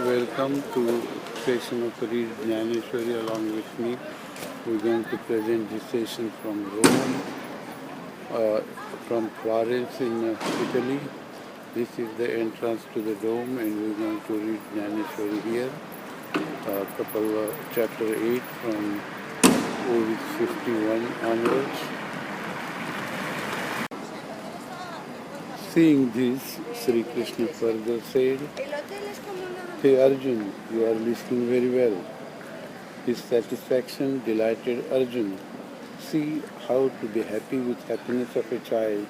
Welcome to session of Read Jnaneshwari along with me. We're going to present this session from Rome, uh, from Florence in Italy. This is the entrance to the dome and we're going to read Jnaneshwari here. Chapter 8 from OV 51 onwards. Seeing this, Sri Krishna further said, "Hey Arjun, you are listening very well." His satisfaction delighted Arjun. See how to be happy with happiness of a child,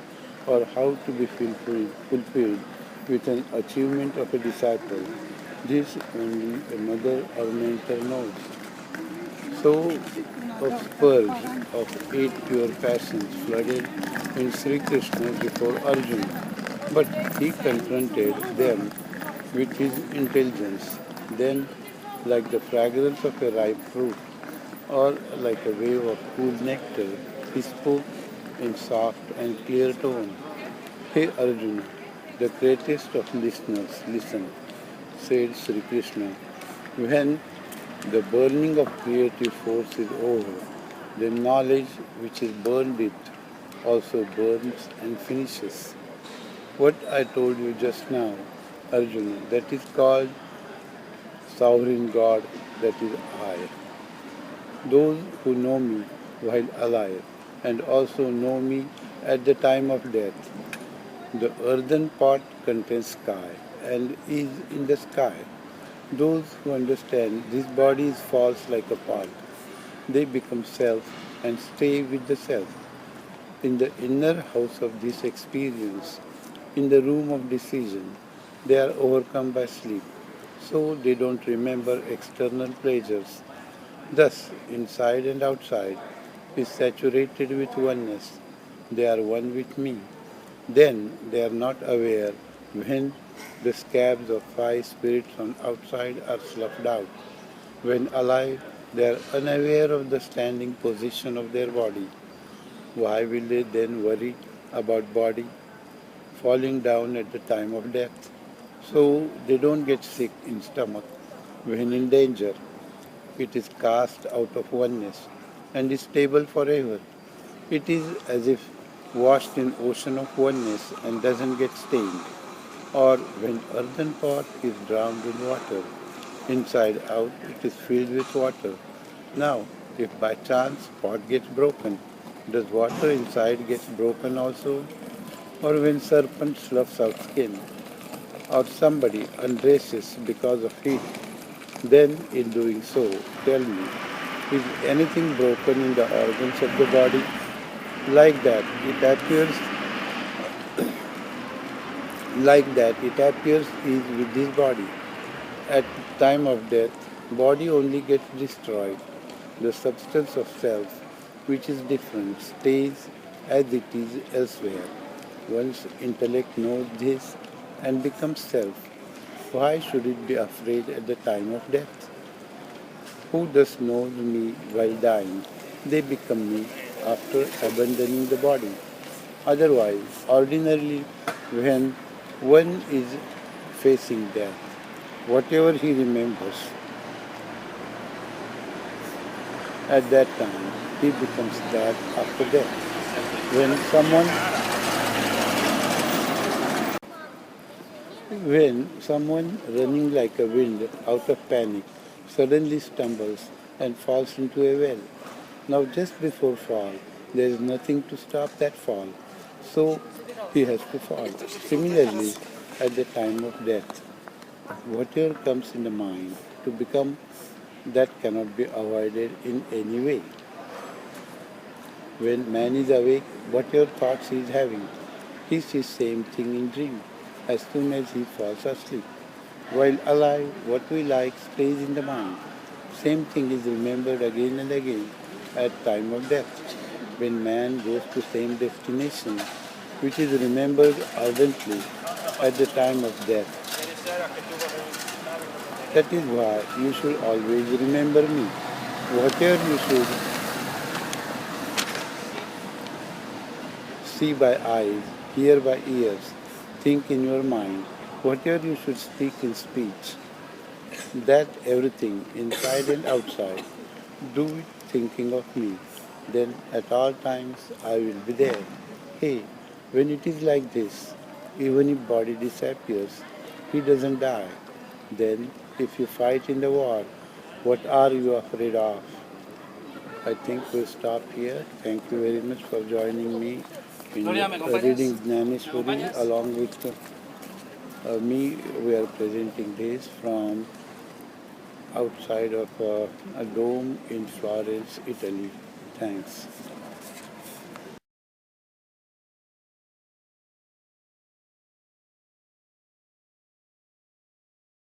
or how to be fulfilled with an achievement of a disciple. This only a mother or mentor knows. So, of purge of 8 pure passions flooded in Sri Krishna before Arjuna, but he confronted them with his intelligence. Then, like the fragrance of a ripe fruit, or like a wave of cool nectar, he spoke in soft and clear tone. Hey Arjuna, the greatest of listeners, listen, said Sri Krishna. When the burning of creative force is over, the knowledge which is burned it also burns and finishes. What I told you just now, Arjuna, that is called sovereign God, that is I. Those who know me while alive and also know me at the time of death. The earthen pot contains sky and is in the sky. Those who understand this body is false like a pot. They become self and stay with the self. In the inner house of this experience, in the room of decision, they are overcome by sleep, so they don't remember external pleasures. Thus, inside and outside is saturated with oneness. They are one with me. Then they are not aware when the scabs of 5 spirits on outside are sloughed out. When alive, they are unaware of the standing position of their body. Why will they then worry about body falling down at the time of death? So they don't get sick in stomach when in danger. It is cast out of oneness and is stable forever. It is as if washed in ocean of oneness and doesn't get stained. Or when earthen pot is drowned in water, inside out it is filled with water. Now, if by chance pot gets broken, does water inside get broken also? Or when serpent sloughs out skin, or somebody undresses because of heat, then in doing so, tell me, is anything broken in the organs of the body? Like that it appears is with this body. At time of death, body only gets destroyed. The substance of self, which is different, stays as it is elsewhere. One's intellect knows this and becomes self. Why should it be afraid at the time of death? Who thus knows me while dying? They become me after abandoning the body. Otherwise, ordinarily, when one is facing death, whatever he remembers at that time, he becomes that after death. When someone running like a wind out of panic suddenly stumbles and falls into a well. Now just before fall, there is nothing to stop that fall. So he has to fall. Similarly, at the time of death, whatever comes in the mind to become, that cannot be avoided in any way. When man is awake, whatever thoughts he is having, he sees same thing in dream as soon as he falls asleep. While alive, what we like stays in the mind. Same thing is remembered again and again at time of death, when man goes to same destination, which is remembered ardently at the time of death. That is why you should always remember me. Whatever you should see by eyes, hear by ears, think in your mind, whatever you should speak in speech, that everything, inside and outside, do it thinking of me. Then at all times I will be there. Hey, when it is like this, even if body disappears, he doesn't die. Then if you fight in the war, what are you afraid of? I think we'll stop here. Thank you very much for joining me in reading Jnaneshwari along with me. We are presenting this from outside of a dome in Florence, Italy. Thanks.